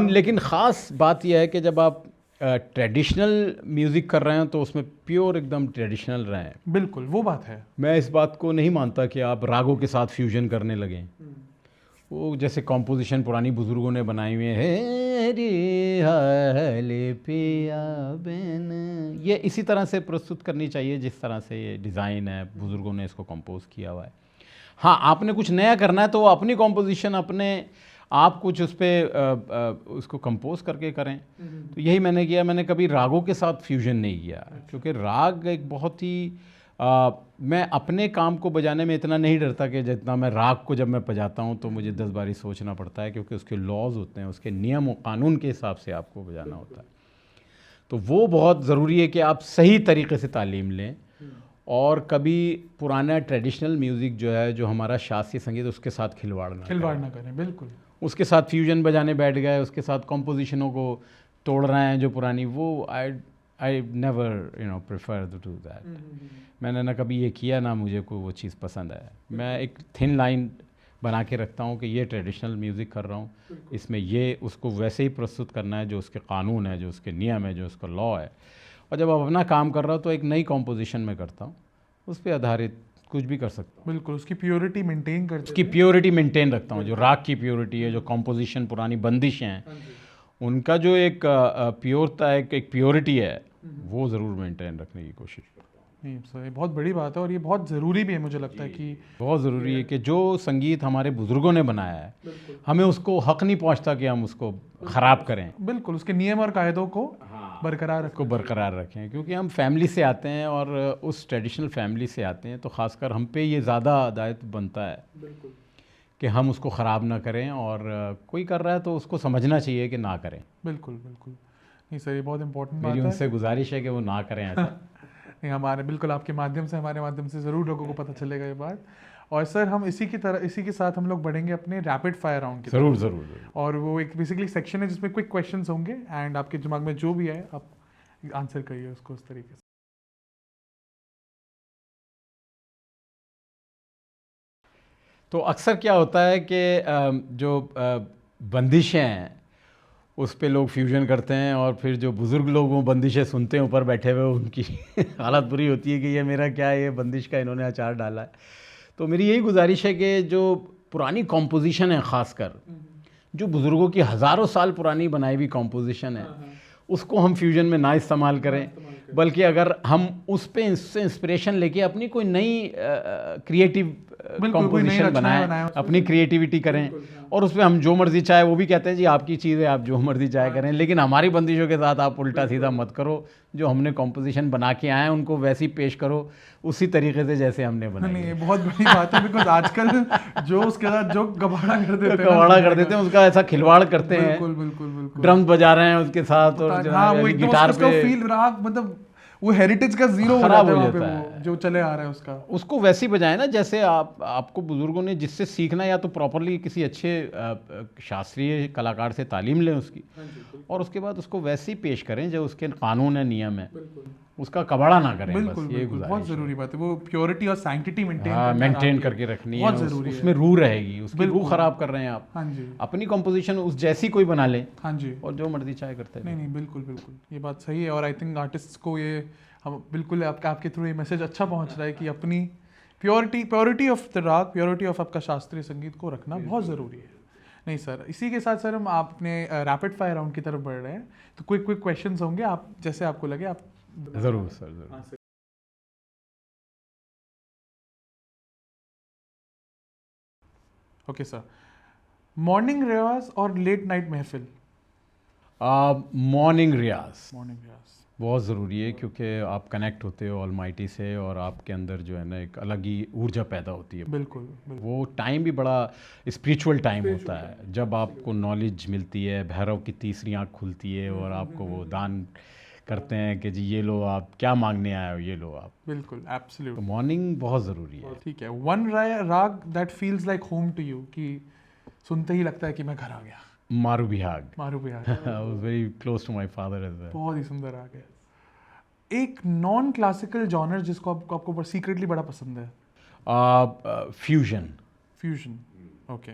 लेकिन ख़ास बात यह है कि जब आप ट्रेडिशनल म्यूज़िक कर रहे हैं तो उसमें प्योर एकदम ट्रेडिशनल रहें। बिल्कुल वो बात है। मैं इस बात को नहीं मानता कि आप रागों के साथ फ्यूजन करने लगें। वो जैसे कॉम्पोजिशन पुरानी बुज़ुर्गों ने बनाई हुई है, पिया बेन, ये इसी तरह से प्रस्तुत करनी चाहिए जिस तरह से ये डिज़ाइन है, बुज़ुर्गों ने इसको कंपोज किया हुआ है। हाँ, आपने कुछ नया करना है तो अपनी कॉम्पोजिशन अपने आप कुछ उस पर उसको कंपोज करके करें। तो यही मैंने किया। मैंने कभी रागों के साथ फ्यूजन नहीं किया, क्योंकि राग एक बहुत ही मैं अपने काम को बजाने में इतना नहीं डरता कि जितना मैं राग को जब मैं बजाता हूँ तो मुझे 10 बारी सोचना पड़ता है, क्योंकि उसके लॉज होते हैं, उसके नियम और कानून के हिसाब से आपको बजाना होता है। तो वो बहुत ज़रूरी है कि आप सही तरीके से तालीम लें, और कभी पुराना ट्रेडिशनल म्यूज़िक जो है, जो हमारा शास्त्रीय संगीत, उसके साथ खिलवाड़ ना करें। बिल्कुल उसके साथ फ्यूजन बजाने बैठ गए, उसके साथ कॉम्पोजिशनों को तोड़ रहे हैं जो पुरानी, वो I never prefer to do that. मैंने ना कभी ये किया ना मुझे कोई वो चीज़ पसंद है। मैं एक थिन लाइन बना के रखता हूँ कि ये ट्रेडिशनल म्यूज़िक कर रहा हूँ, इसमें ये उसको वैसे ही प्रस्तुत करना है जो उसके कानून है, जो उसके नियम है, जो उसका लॉ है। और जब आप अपना काम कर रहा हो तो एक नई कॉम्पोजिशन में करता हूँ, उस पर आधारित कुछ भी कर सकता हूँ। बिल्कुल, उसकी प्योरिटी मेंटेन करते उसकी प्योरिटी मेंटेन रखता हूँ, जो राग की प्योरिटी है, जो कॉम्पोजिशन पुरानी बंदिशें हैं, उनका जो एक प्योरता है, एक प्योरिटी है, वो ज़रूर मेंटेन रखने की कोशिश करता हूँ। नहीं सर, ये बहुत बड़ी बात है और ये बहुत ज़रूरी भी है। मुझे लगता है कि बहुत ज़रूरी है कि जो संगीत हमारे बुज़ुर्गों ने बनाया है, हमें उसको हक़ नहीं पहुंचता कि हम उसको ख़राब करें। बिल्कुल उसके नियम और कायदों को बरकरार उसको बरकरार रखें, क्योंकि हम फैमिली से आते हैं और उस ट्रेडिशनल फैमिली से आते हैं, तो ख़ासकर हम पे ये ज़्यादा दायित्व बनता है कि हम उसको ख़राब ना करें, और कोई कर रहा है तो उसको समझना चाहिए कि ना करें। बिल्कुल बिल्कुल। नहीं सर, ये बहुत इंपॉर्टेंट बात मेरी है। उनसे गुजारिश है कि वो ना करें ऐसा। नहीं, हमारे बिल्कुल आपके माध्यम से, हमारे माध्यम से ज़रूर लोगों को पता चलेगा ये बात। और सर हम इसी के साथ हम लोग बढ़ेंगे अपने रैपिड फायर राउंड की ज़रूर तरफ। ज़रूर। और वो एक बेसिकली सेक्शन है जिसमें क्विक क्वेश्चंस होंगे एंड आपके दिमाग में जो भी है आप आंसर करिए उसको उस तरीके से। तो अक्सर क्या होता है कि जो बंदिशें हैं उस पे लोग फ्यूजन करते हैं, और फिर जो बुज़ुर्ग लोग वो बंदिशें सुनते हैं ऊपर बैठे हुए, उनकी हालत बुरी होती है कि ये मेरा क्या है, ये बंदिश का इन्होंने अचार डाला है। तो मेरी यही गुजारिश है कि जो पुरानी कॉम्पोजिशन है, ख़ासकर जो बुज़ुर्गों की हज़ारों साल पुरानी बनाई हुई कॉम्पोजिशन है, उसको हम फ्यूजन में ना इस्तेमाल करें, बल्कि अगर हम उस पे इंस्पिरेशन लेके अपनी कोई नई क्रिएटिव कॉम्पोजिशन बनाएं, अपनी क्रिएटिविटी करें, और उसमें हम जो मर्जी चाहे, वो भी कहते हैं जी आपकी चीज़ है, आप जो मर्जी चाहे करें, लेकिन हमारी बंदिशों के साथ आप उल्टा सीधा मत करो। जो हमने कॉम्पोजिशन बना के आए हैं उनको वैसी पेश करो, उसी तरीके से जैसे हमने बनाई। नहीं, ये बहुत बड़ी बात है, बिकॉज आजकल जो उसके साथ जो गबाड़ा कर देते हैं उसका ऐसा खिलवाड़ करते हैं, बिल्कुल बिल्कुल बिल्कुल, ड्रम्स बजा रहे हैं उसके साथ, और हाँ वो एकदम गिटार उसका पे फील राग, मतलब वो हेरिटेज का जीरो खराब हो जाता जाता है, है। जो चले आ रहा है उसको वैसे ही बजाए ना जैसे आपको बुजुर्गों ने जिससे सीखना, या तो प्रॉपरली किसी अच्छे शास्त्रीय कलाकार से तालीम लें उसकी, और उसके बाद उसको वैसे ही पेश करें जो उसके कानून है, नियम है, उसका कबाड़ा ना करें। बिल्कुल बस ये बिल्कुल, बहुत जरूरी बात है। वो प्योरिटी और सैंक्टिटी मेंटेन करके रखनी है, बहुत जरूरी है। उसमें रूह रहेगी, उसकी रूह खराब कर रहे हैं आप। हाँ जी, अपनी कॉम्पोजिशन उस जैसी कोई बना ले, हाँ जी, और जो मर्जी चाहे करते हैं। नहीं नहीं, बिल्कुल बिल्कुल, ये बात सही है। और आई थिंक आर्टिस्ट्स को ये हम बिल्कुल आपके थ्रू ये मैसेज अच्छा पहुंच रहा है कि अपनी प्योरिटी ऑफ द राग, प्योरिटी ऑफ आपका शास्त्रीय संगीत को रखना बहुत ज़रूरी है। नहीं सर, इसी के साथ सर हम अपने रैपिड फायर राउंड की तरफ बढ़ रहे हैं। तो क्विक क्वेश्चंस होंगे, आप जैसे आपको लगे आप ज़रूर सर, ज़रूर। ओके सर, मॉर्निंग रियाज और लेट नाइट महफिल? मॉर्निंग रियाज बहुत ज़रूरी है, क्योंकि आप कनेक्ट होते हो ऑलमाइटी से, और आपके अंदर जो है ना एक अलग ही ऊर्जा पैदा होती है। बिल्कुल, वो टाइम भी बड़ा स्पिरिचुअल टाइम होता है, जब आपको नॉलेज मिलती है, भैरव की तीसरी आँख खुलती है, और आपको वो दान करते हैं कि जी ये लो, आप क्या मांगने आए हो, ये लो आप। बिल्कुल, एब्सोल्यूट। तो मॉर्निंग बहुत ज़रूरी है। ठीक है, one raag that feels like home to you, कि सुनते ही लगता है कि मैं घर आ गया? Maru Bihag. Was very close to my father as well. बहुत ही सुंदर राग है। एक नॉन क्लासिकल जॉनर जिसको आपको सीक्रेटली बड़ा पसंद है? फ्यूजन, ओके,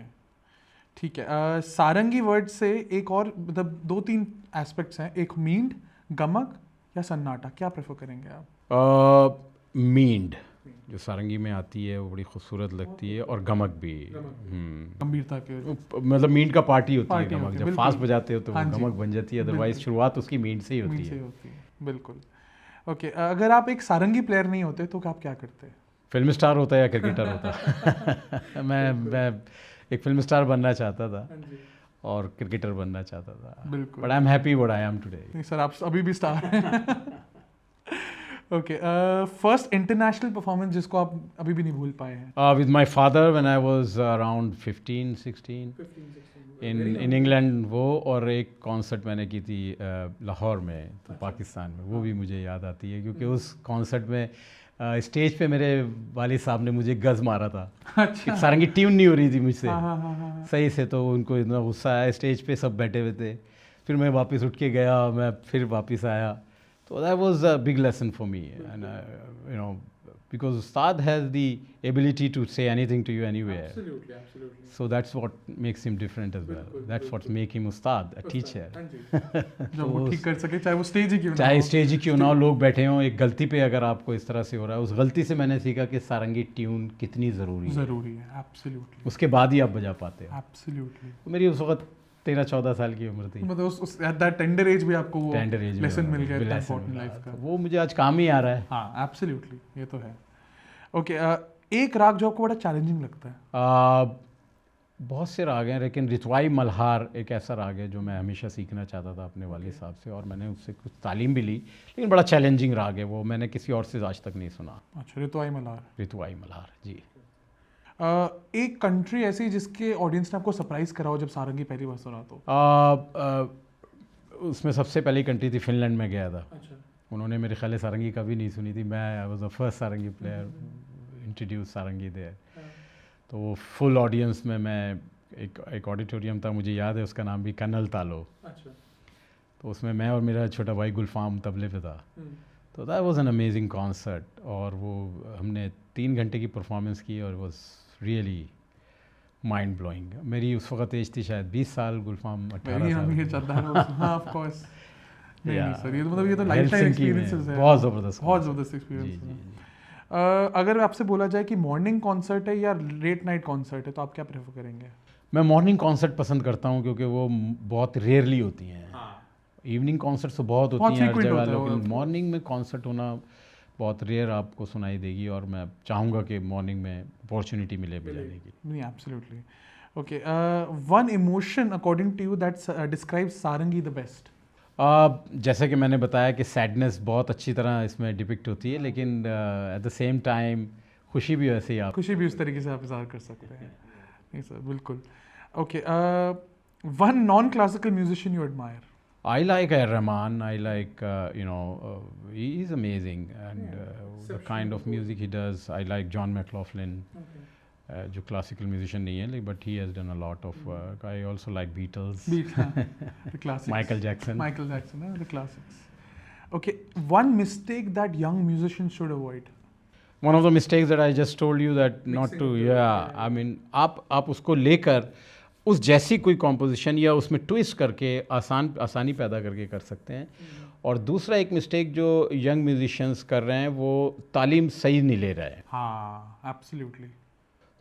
ठीक है। सारंगी वर्ड से एक और, मतलब 2-3 एस्पेक्ट्स हैं, एक मींड, गमक या सन्नाटा, क्या प्रेफर करेंगे आप? मींड जो सारंगी में आती है वो बड़ी खूबसूरत लगती है, और गमक भी गंभीरता के, मतलब मींड का पार्टी होती है गमक। होती है, जब बिल्कुल। फास्ट बजाते हो तो वो हाँ जी, गमक बन जाती है, अदरवाइज शुरुआत उसकी मींड से ही होती है। बिल्कुल। ओके, अगर आप एक सारंगी प्लेयर नहीं होते तो आप क्या करते? फिल्म स्टार होता या क्रिकेटर होता? मैं एक फिल्म स्टार बनना चाहता था और क्रिकेटर बनना चाहता था, बिल्कुल। But I am happy what I am today. नहीं सर, आप अभी भी स्टार हैं। ओके, फर्स्ट इंटरनेशनल परफॉर्मेंस जिसको आप अभी भी नहीं भूल पाए हैं? With my father when I was around 15-16 in England, वो, और एक कॉन्सर्ट मैंने की थी लाहौर में, तो पाकिस्तान में, वो भी मुझे याद आती है, क्योंकि उस कॉन्सर्ट में स्टेज पे मेरे वालिद साहब ने मुझे गज़ मारा था। अच्छा। सारंगी ट्यून नहीं हो रही थी मुझसे सही से, तो उनको इतना गुस्सा आया, स्टेज पे सब बैठे हुए थे, फिर मैं वापस उठ के गया, मैं फिर वापस आया, So that was a big lesson for me, and you know, because Ustad has the ability to say anything to you anywhere. Absolutely. So that's what makes him different as well. That's what make him Ustad, a teacher. जो वो ठीक कर सके, चाहे वो stage ही क्यों ना चाहे हो। स्टेज ही क्यों ना हो, लोग बैठे हों, एक गलती पे अगर आपको इस तरह से हो रहा है, उस गलती से मैंने सीखा कि सारंगी ट्यून कितनी ज़रूरी है। ज़रूरी है, एब्सोल्युटली उसके बाद ही आप बजा पाते हो। एब्सोल्युटली। मेरी उस वक्त 13-14 साल की उम्र थी। मतलब उस एट दैट टेंडर एज भी आपको वो टेंडर एज लेसन मिल गया इतना इम्पोर्टेंट लाइफ का। वो मुझे आज काम ही आ रहा है। हाँ एब्सोल्युटली, ये तो है। ओके, एक राग जो आपको बड़ा चैलेंजिंग लगता है? बहुत से राग हैं, लेकिन रितवाई मल्हार एक ऐसा राग है जो मैं हमेशा सीखना चाहता था अपने वाले साहब से, और मैंने उससे कुछ तालीम भी ली, लेकिन बड़ा चैलेंजिंग राग है वो, मैंने किसी और से आज तक नहीं सुना। अच्छा, रितवाई मल्हार। रितवाई मल्हार जी। एक कंट्री ऐसी जिसके ऑडियंस ने आपको सरप्राइज करा हो जब सारंगी पहली बार सुना तो? उसमें सबसे पहली कंट्री थी, फिनलैंड में गया था। अच्छा। उन्होंने मेरे ख्याल सारंगी कभी नहीं सुनी थी। मैं I was the first sarangi player introduce sarangi there. तो वो फुल ऑडियंस में मैं एक ऑडिटोरियम था, मुझे याद है उसका नाम भी कनल तालो। अच्छा। तो उसमें मैं और मेरा छोटा भाई गुलफाम तबले पे था। तो that was an amazing concert, और वो हमने 3 घंटे की परफॉर्मेंस की और वाज रियली माइंड ब्लोइंग। मेरी उस वक्त एज थी शायद 20 साल, गुलफाम 18 साल। हाँ ऑफ कोर्स। नहीं सर, ये तो मतलब ये तो लाइफ टाइम एक्सपीरियंसेस है। बहुत ज़बरदस्त एक्सपीरियंस है। अगर आपसे बोला जाए कि मॉर्निंग कॉन्सर्ट है या लेट नाइट कॉन्सर्ट है, तो आप क्या प्रेफर करेंगे? मैं मॉर्निंग कॉन्सर्ट पसंद करता हूँ, क्योंकि वो बहुत रेयरली होती हैं। इवनिंग कॉन्सर्ट तो बहुत होती हैं हर जगह, लेकिन मॉर्निंग में कॉन्सर्ट होना बहुत रेयर आपको सुनाई देगी, और मैं चाहूँगा कि मॉर्निंग में अपॉर्चुनिटी मिले बजाने की। नहीं absolutely. Okay, one emotion according to you that describes sarangi the best? जैसे कि मैंने बताया कि सैडनेस बहुत अच्छी तरह इसमें डिपिक्ट होती है, लेकिन एट द सेम टाइम खुशी भी वैसे ही आप खुशी भी उस तरीके से आप इज़हार कर सकते हैं। नहीं सर, बिल्कुल। Okay, one non classical musician you admire? I like Rahman. I like, he is amazing, and the kind of music he does. I like John McLaughlin, जो classical musician नहीं है, but he has done a lot of work. I also like Beatles. The classics. Michael Jackson, the classics. Okay, one mistake that young musicians should avoid? One of the mistakes that I just told you, that not to, I mean, आप उसको लेकर उस जैसी कोई composition या उसमें twist करके आसानी पैदा करके कर सकते हैं। और दूसरा एक मिस्टेक जो यंग म्यूजिशियंस कर रहे हैं, वो तालीम सही नहीं ले रहे हैं। हाँ एब्सोल्युटली।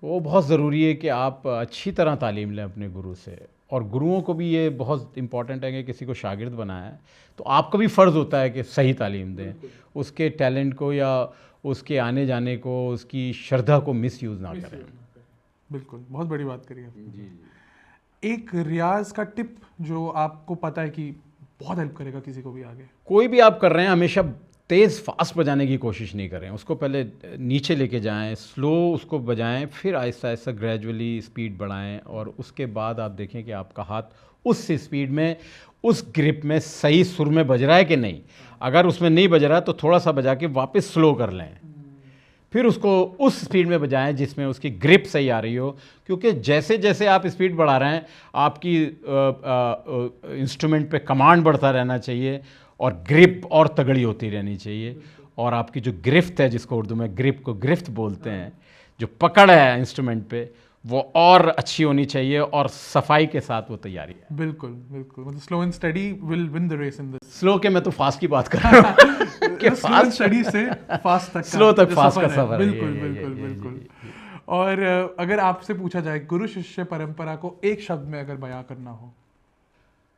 वो बहुत ज़रूरी है कि आप अच्छी तरह तालीम लें अपने गुरु से, और गुरुओं को भी ये बहुत इम्पॉर्टेंट है कि किसी को शागिर्द बनाया है तो आपका भी फ़र्ज़ होता है कि सही तालीम दें, उसके टैलेंट को या उसके आने जाने को, उसकी श्रद्धा को मिसयूज़ ना करें। बिल्कुल, बहुत बड़ी बात करी आपने। जी। एक रियाज का टिप जो आपको पता है कि बहुत हेल्प करेगा किसी को भी आगे? कोई भी आप कर रहे हैं, हमेशा तेज़ फास्ट बजाने की कोशिश नहीं करें, उसको पहले नीचे लेके जाएं, स्लो उसको बजाएं, फिर आहिस्ता आहिस्ता ग्रेजुअली स्पीड बढ़ाएं, और उसके बाद आप देखें कि आपका हाथ उस स्पीड में, उस ग्रिप में सही सुर में बज रहा है कि नहीं। अगर उसमें नहीं बज रहा है तो थोड़ा सा बजा के वापस स्लो कर लें, फिर उसको उस स्पीड में बजाएं जिसमें उसकी ग्रिप सही आ रही हो, क्योंकि जैसे जैसे आप स्पीड बढ़ा रहे हैं, आपकी इंस्ट्रूमेंट पे कमांड बढ़ता रहना चाहिए, और ग्रिप और तगड़ी होती रहनी चाहिए, और आपकी जो गिरफ्त है, जिसको उर्दू में ग्रिप को गिरफ्त बोलते हैं, जो पकड़ है इंस्ट्रूमेंट पे, वो और अच्छी होनी चाहिए, और सफाई के साथ वो तैयारी है। बिल्कुल बिल्कुल, मतलब slow and steady will win the race in this. Slow के मैं तो फास्ट की बात कर रहा हूँ कि फास्ट स्टडी से फास्ट तक, स्लो तक फास्ट का सफर है। बिल्कुल बिल्कुल बिल्कुल। और अगर आपसे पूछा जाए गुरु शिष्य परंपरा को एक शब्द में अगर बयां करना हो?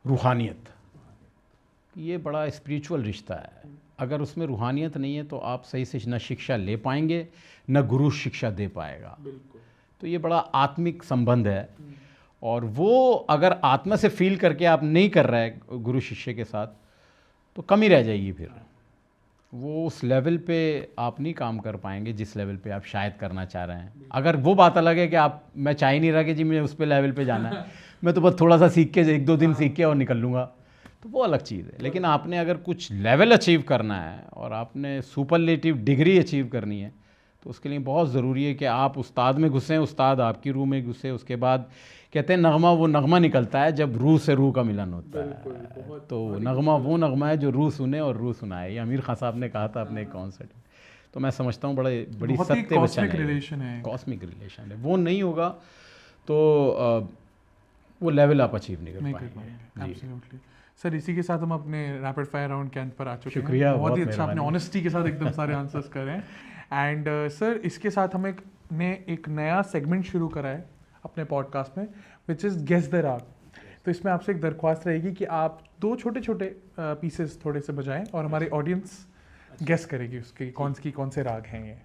रूहानियत। ये बड़ा स्पिरिचुअल रिश्ता है, अगर उसमें रूहानियत नहीं है तो आप सही से न शिक्षा ले पाएंगे, न गुरु शिक्षा दे पाएगा। तो ये बड़ा आत्मिक संबंध है, और वो अगर आत्मा से फील करके आप नहीं कर रहे हैं गुरु शिष्य के साथ, तो कमी रह जाएगी। फिर वो उस लेवल पे आप नहीं काम कर पाएंगे जिस लेवल पे आप शायद करना चाह रहे हैं। अगर वो बात अलग है कि मैं चाह ही नहीं रहा कि जी मुझे उस पे लेवल पे जाना है, मैं तो बस थोड़ा सा सीख के 1-2 दिन सीख के और निकल लूँगा, तो वो अलग चीज़ है। लेकिन आपने अगर कुछ लेवल अचीव करना है और आपने सुपरलेटिव डिग्री अचीव करनी है, तो उसके लिए बहुत ज़रूरी है कि आप उस्ताद में घुसें, उस्ताद आपकी रूह में घुसे। उसके बाद कहते हैं नगमा वो नगमा निकलता है जब रूह से रूह का मिलन होता है। तो नगमा वो नगमा है जो रूह सुने और रूह सुनाए। ये आमिर खान साहब ने कहा था अपने कॉन्सर्ट में। तो मैं समझता हूँ बड़ी सत्य वचन है, कॉस्मिक रिलेशन है। वो नहीं होगा तो वो लेवल आप अचीव नहीं कर पाएंगे। एब्सोल्युटली सर, इसी के साथ हम अपने रैपिड फायर राउंड के अंत पर आ चुके हैं। शुक्रिया, बहुत ही अच्छा, आपने ऑनेस्टी के साथ एकदम सारे आंसर्स करे हैं। एंड सर, इसके साथ हम एक नया सेगमेंट शुरू करा है अपने पॉडकास्ट में, विच इज़ गेस द राग। तो इसमें आपसे एक दरख्वास्त रहेगी कि आप 2 छोटे छोटे पीसेस थोड़े से बजाएं और हमारी ऑडियंस गेस करेगी उसके कौन से राग हैं ये।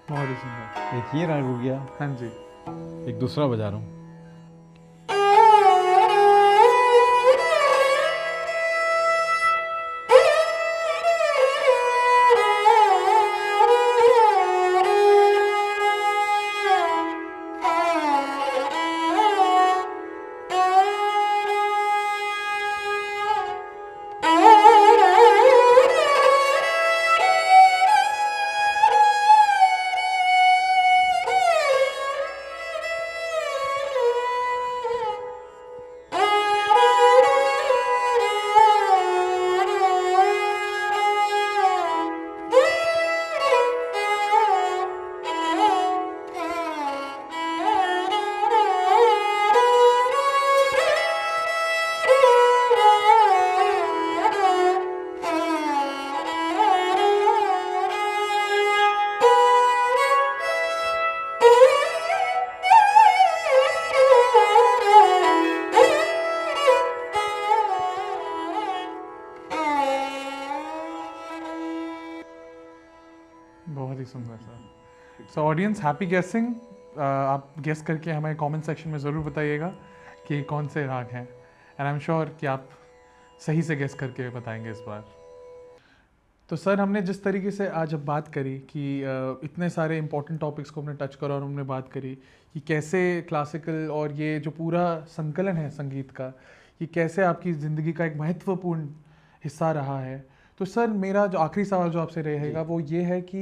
बहुत ही सुंदर। एक ये राग हो गया। हाँ जी। एक दूसरा बजा रहा हूँ। बहुत ही सुंदर सर। सो ऑडियंस, हैप्पी गेसिंग। आप गेस करके हमें कमेंट सेक्शन में ज़रूर बताइएगा कि कौन से राग हैं, एंड आई एम श्योर कि आप सही से गेस करके बताएंगे इस बार। तो सर, हमने जिस तरीके से आज अब बात करी कि इतने सारे इंपॉर्टेंट टॉपिक्स को हमने टच करा और हमने बात करी कि कैसे क्लासिकल और ये जो पूरा संकलन है संगीत का, ये कैसे आपकी ज़िंदगी का एक महत्वपूर्ण हिस्सा रहा है। तो सर, मेरा जो आखिरी सवाल जो आपसे रहेगा वो ये है कि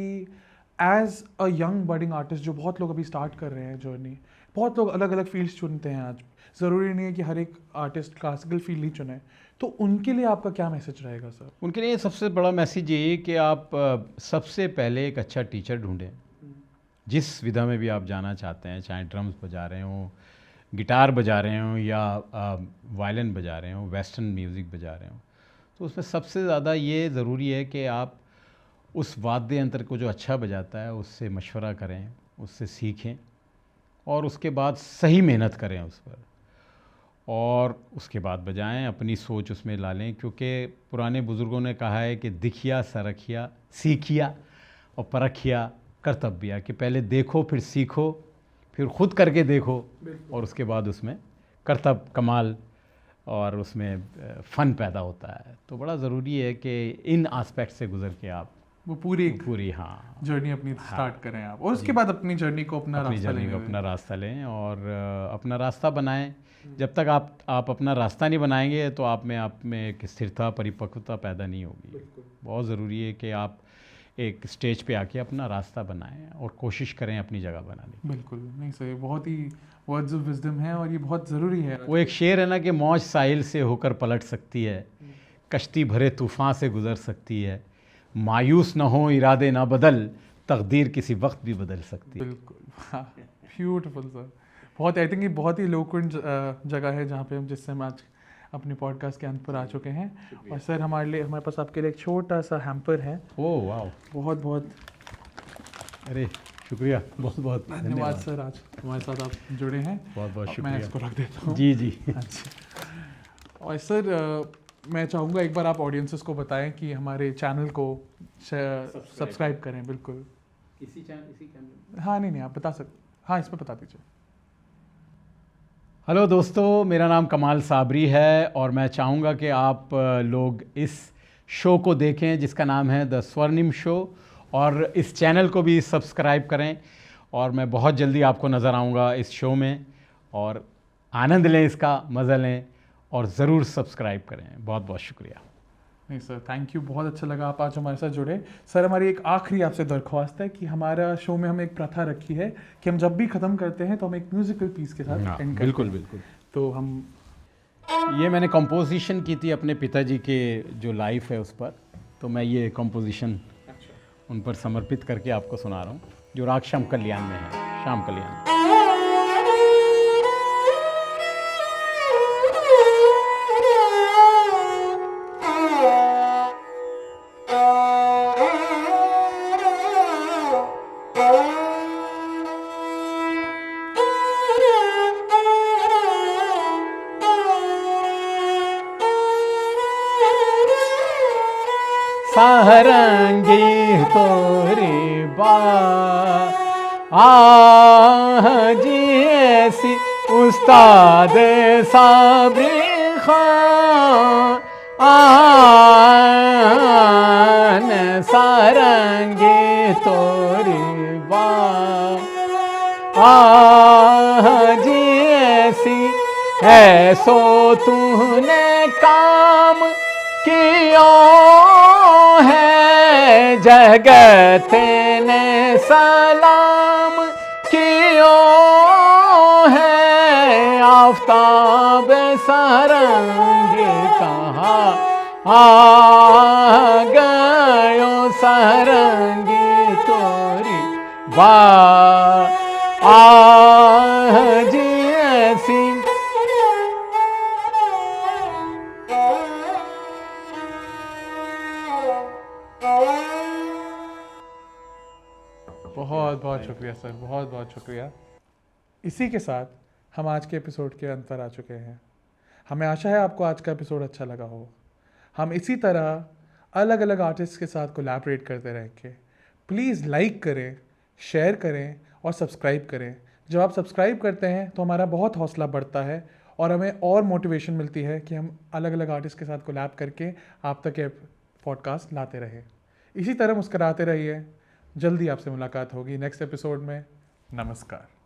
as a young budding artist, जो बहुत लोग अभी स्टार्ट कर रहे हैं जर्नी, बहुत लोग अलग अलग फील्ड्स चुनते हैं आज, ज़रूरी नहीं है कि हर एक आर्टिस्ट क्लासिकल फील्ड ही चुने, तो उनके लिए आपका क्या मैसेज रहेगा सर? उनके लिए सबसे बड़ा मैसेज ये है कि आप सबसे पहले एक अच्छा टीचर ढूंढें। जिस विधा में भी आप जाना चाहते हैं, चाहे ड्रम्स बजा रहे हों, गिटार बजा रहे हों या वायलिन बजा रहे हों, वेस्टर्न म्यूज़िक बजा रहे हों, तो उसमें सबसे ज़्यादा ये ज़रूरी है कि आप उस वाद्य यंत्र को जो अच्छा बजाता है उससे मशवरा करें, उससे सीखें और उसके बाद सही मेहनत करें उस पर, और उसके बाद बजाएं, अपनी सोच उसमें ला लें। क्योंकि पुराने बुज़ुर्गों ने कहा है कि दिखिया सरखिया सीखिया और परखिया कर्तव्य, कि पहले देखो फिर सीखो, फिर ख़ुद करके देखो और उसके बाद उसमें कर्तव्य कमाल और उसमें फ़न पैदा होता है। तो बड़ा ज़रूरी है कि इन आस्पेक्ट से गुज़र के आप वो पूरी हाँ जर्नी अपनी स्टार्ट करें आप, और उसके बाद अपनी जर्नी को अपना रास्ता लें और अपना रास्ता बनाएं। जब तक आप अपना रास्ता नहीं बनाएंगे तो आप में एक स्थिरता, परिपक्वता पैदा नहीं होगी। बहुत ज़रूरी है कि आप एक स्टेज पे आके अपना रास्ता बनाएं और कोशिश करें अपनी जगह बनाने की। बिल्कुल नहीं सही, बहुत ही वर्ड्स ऑफ विजडम है और ये बहुत ज़रूरी है। वो एक शेर है ना कि मौज साहिल से होकर पलट सकती है, कश्ती भरे तूफ़ान से गुजर सकती है, मायूस ना हो इरादे ना बदल, तकदीर किसी वक्त भी बदल सकती है। बिल्कुल, हाँ, ब्यूटीफुल सर। बहुत, आई थिंक ये बहुत ही लोकप्रिय जगह है जहाँ पे हम, जिससे हम आज अपने पॉडकास्ट के अंत पर आ चुके हैं। और सर हमारे पास आपके लिए एक छोटा सा हैम्पर है। ओह वाह, बहुत बहुत अरे शुक्रिया, बहुत बहुत धन्यवाद सर, आज हमारे साथ आप जुड़े हैं। बहुत बहुत मैं शुक्रिया। इसको रख देता हूँ। जी जी। अच्छा, और सर मैं चाहूँगा एक बार आप ऑडियंसेस को बताएं कि हमारे चैनल को सब्सक्राइब करें। बिल्कुल, इसी कैमरे। हाँ नहीं आप बता सकते, हाँ इस पर बता दीजिए। हेलो दोस्तों, मेरा नाम कमाल साबरी है और मैं चाहूँगा कि आप लोग इस शो को देखें जिसका नाम है द स्वर्णिम शो, और इस चैनल को भी सब्सक्राइब करें। और मैं बहुत जल्दी आपको नज़र आऊँगा इस शो में, और आनंद लें, इसका मज़ा लें और ज़रूर सब्सक्राइब करें। बहुत बहुत शुक्रिया। नहीं सर, थैंक यू, बहुत अच्छा लगा आप आज हमारे साथ जुड़े। सर हमारी एक आखिरी आपसे दरख्वास्त है कि हमारा शो में हम एक प्रथा रखी है कि हम जब भी ख़त्म करते हैं तो हम एक म्यूज़िकल पीस के साथ एंड करते हैं। बिल्कुल बिल्कुल। तो हम, ये मैंने कंपोजिशन की थी अपने पिताजी के जो लाइफ है उस पर, तो मैं ये कंपोजिशन उन पर समर्पित करके आपको सुना रहा हूँ, जो राग श्याम कल्याण में है। श्याम कल्याण। सारंगी तोरी बा जी ऐसी उस्ताद साबरी खान सारंगी तोरी बा जी ऐसी ऐसो तूने काम किया है, जगत ने सलाम किया है। आफताब सारंगी कहाँ आ गयो, सारंगी तोरी बा जी ऐसी। बहुत बहुत शुक्रिया सर, बहुत बहुत शुक्रिया। इसी के साथ हम आज के एपिसोड के अंत पर आ चुके हैं। हमें आशा है आपको आज का एपिसोड अच्छा लगा हो। हम इसी तरह अलग अलग आर्टिस्ट के साथ कोलैबोरेट करते रहेंगे। प्लीज़ लाइक करें, शेयर करें और सब्सक्राइब करें। जब आप सब्सक्राइब करते हैं तो हमारा बहुत हौसला बढ़ता है और हमें और मोटिवेशन मिलती है कि हम अलग अलग आर्टिस्ट के साथ कोलैब करके आप तक ये पॉडकास्ट लाते रहें। इसी तरह मुस्कराते रहिए। जल्दी आपसे मुलाकात होगी नेक्स्ट एपिसोड में। नमस्कार।